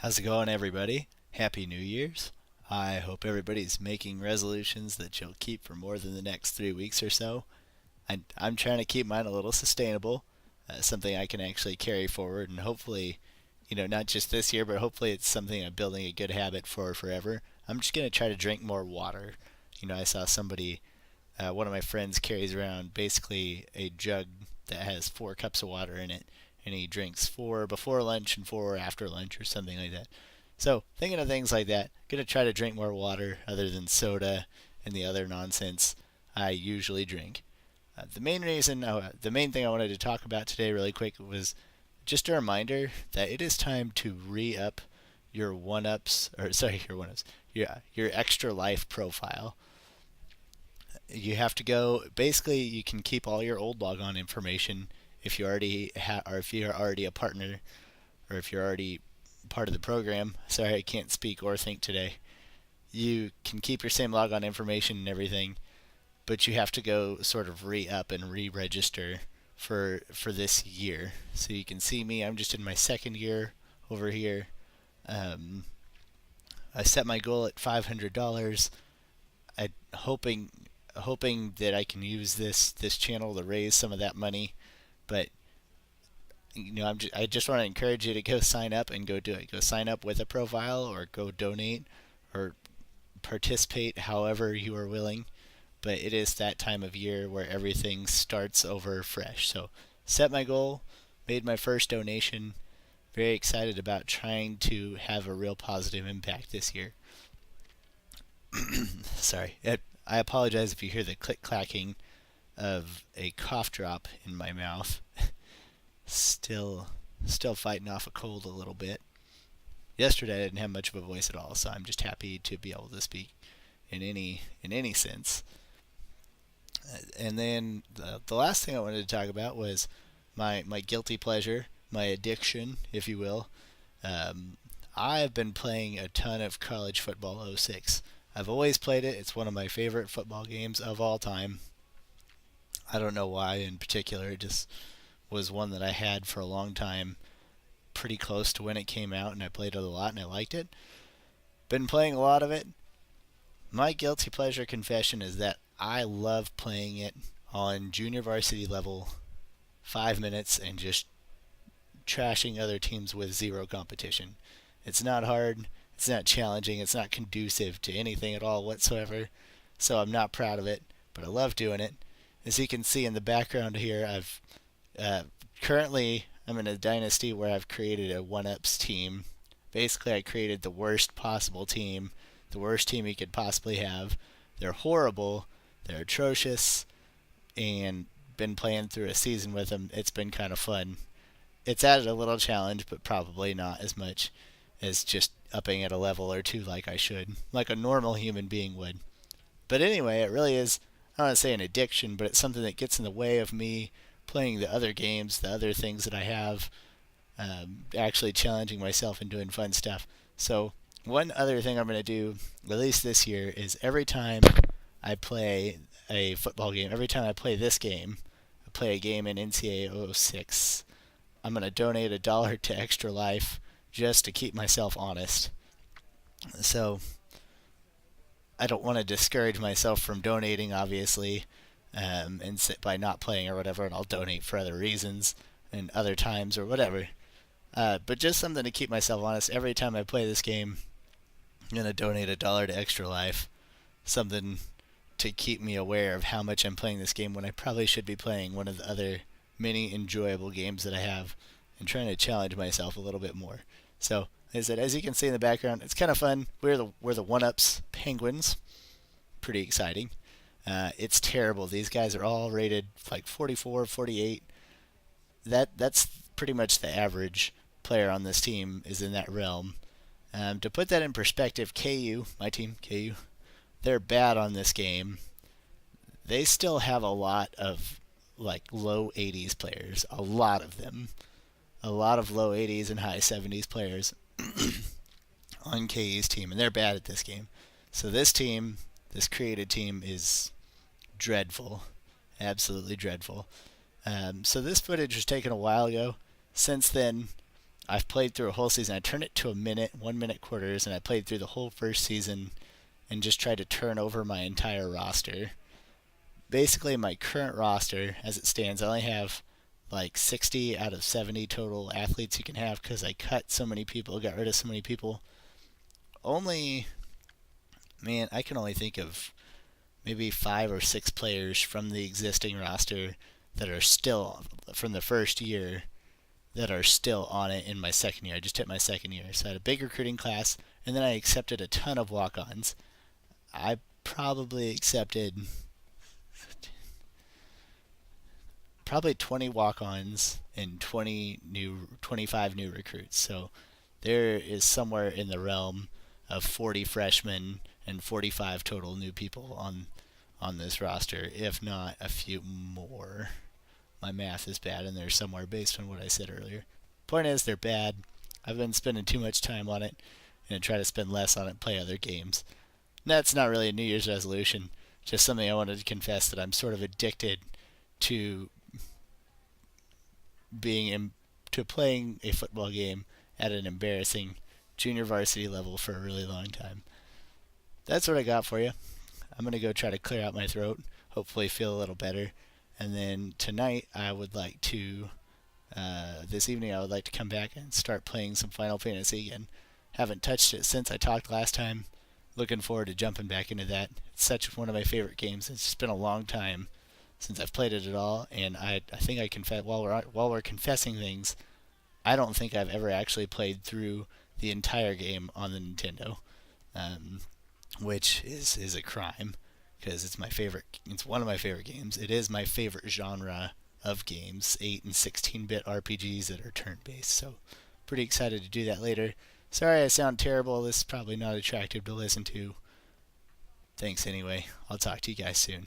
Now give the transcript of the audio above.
How's it going, everybody? Happy New Year's. I hope everybody's making resolutions that you'll keep for more than the next 3 weeks or so. I'm trying to keep mine a little sustainable, something I can actually carry forward, and hopefully, not just this year, but hopefully it's something I'm building a good habit for forever. I'm just going to try to drink more water. I saw one of my friends carries around basically a jug that has 4 cups of water in it, and he drinks 4 before lunch and 4 after lunch or something like that. So, thinking of things like that, gonna try to drink more water other than soda and the other nonsense I usually drink. The main thing I wanted to talk about today, really quick, was just a reminder that it is time to re-up your one-ups, or sorry, your one-ups, your extra life profile. You have to go. Basically, you can keep all your old logon information if you or if you're already a partner, or if you're already part of the program. Sorry, I can't speak or think today. You can keep your same logon information and everything, but you have to go sort of re-up and re-register for this year. So you can see me. I'm just in my second year over here. Um, I set my goal at $500. I hoping that I can use this channel to raise some of that money, but I just want to encourage you to go sign up and go do it. Go sign up with a profile or go donate or participate however you are willing. But it is that time of year where everything starts over fresh. So set my goal, made my first donation. Very excited about trying to have a real positive impact this year. Sorry. I apologize if you hear the click clacking of a cough drop in my mouth. Still still fighting off a cold a little bit. Yesterday I didn't have much of a voice at all, so I'm just happy to be able to speak in any sense. And then the last thing I wanted to talk about was my guilty pleasure, my addiction, if you will. Um, I've been playing a ton of college football '06. I've always played it. It's one of my favorite football games of all time. I don't know why in particular. It just was one that I had for a long time, pretty close to when it came out, and I played it a lot and I liked it. Been playing a lot of it. My guilty pleasure confession is that I love playing it on junior varsity level, 5 minutes, and just trashing other teams with zero competition. It's not hard, it's not challenging, it's not conducive to anything at all whatsoever, so I'm not proud of it, but I love doing it. As you can see in the background here, uh, currently I'm in a dynasty where I've created a one-ups team. Basically, I created the worst possible team, the worst team you could possibly have. They're horrible, they're atrocious, and been playing through a season with them. It's been kind of fun. It's added a little challenge, but probably not as much as just upping at a level or two like I should, like a normal human being would. But anyway, it really is, I don't want to say an addiction, but it's something that gets in the way of me playing the other games, the other things that I have, actually challenging myself and doing fun stuff. So, one other thing I'm going to do, at least this year, is every time I play a football game, every time I play this game, I play a game in NCAA '06, I'm going to donate $1 to Extra Life just to keep myself honest. So, I don't want to discourage myself from donating, obviously, and by not playing or whatever, and I'll donate for other reasons and other times or whatever. But just something to keep myself honest. Every time I play this game, I'm gonna donate $1 to Extra Life. Something to keep me aware of how much I'm playing this game when I probably should be playing one of the other many enjoyable games that I have, and trying to challenge myself a little bit more. So, as I said, as you can see in the background, it's kind of fun. We're the One Ups Penguins. Pretty exciting. It's terrible. These guys are all rated like 44, 48. That's pretty much the average player on this team is in that realm. To put that in perspective, KU, my team, KU, they're bad on this game. They still have a lot of like low 80s players, a lot of them, a lot of low 80s and high 70s players on KU's team, and they're bad at this game. So this created team, is dreadful, absolutely dreadful. So this footage was taken a while ago. Since then, I've played through a whole season. I turned it to a minute, 1 minute quarters, and I played through the whole first season and just tried to turn over my entire roster. Basically, my current roster, as it stands, I only have like 60 out of 70 total athletes you can have because I cut so many people, got rid of so many people. Only, man, I can only think of maybe 5 or 6 players from the existing roster that are still from the first year that are still on it in my second year. I just hit my second year. So I had a big recruiting class, and then I accepted a ton of walk-ons. I probably accepted 20 walk-ons and 25 new recruits. So there is somewhere in the realm of 40 freshmen and 45 total new people on this roster, if not a few more. My math is bad in there somewhere based on what I said earlier. Point is, they're bad. I've been spending too much time on it and try to spend less on it and play other games. And that's not really a New Year's resolution, just something I wanted to confess that I'm sort of addicted to to playing a football game at an embarrassing junior varsity level for a really long time. That's what I got for you. I'm going to go try to clear out my throat, hopefully feel a little better. And then tonight, I would like to, this evening, I would like to come back and start playing some Final Fantasy again. Haven't touched it since I talked last time. Looking forward to jumping back into that. It's such one of my favorite games. It's just been a long time since I've played it at all, and I think I confess while we're confessing things, I don't think I've ever actually played through the entire game on the Nintendo, which is a crime because it's my favorite. It's one of my favorite games. It is my favorite genre of games, 8 and 16-bit RPGs that are turn-based. So, pretty excited to do that later. Sorry I sound terrible. This is probably not attractive to listen to. Thanks anyway. I'll talk to you guys soon.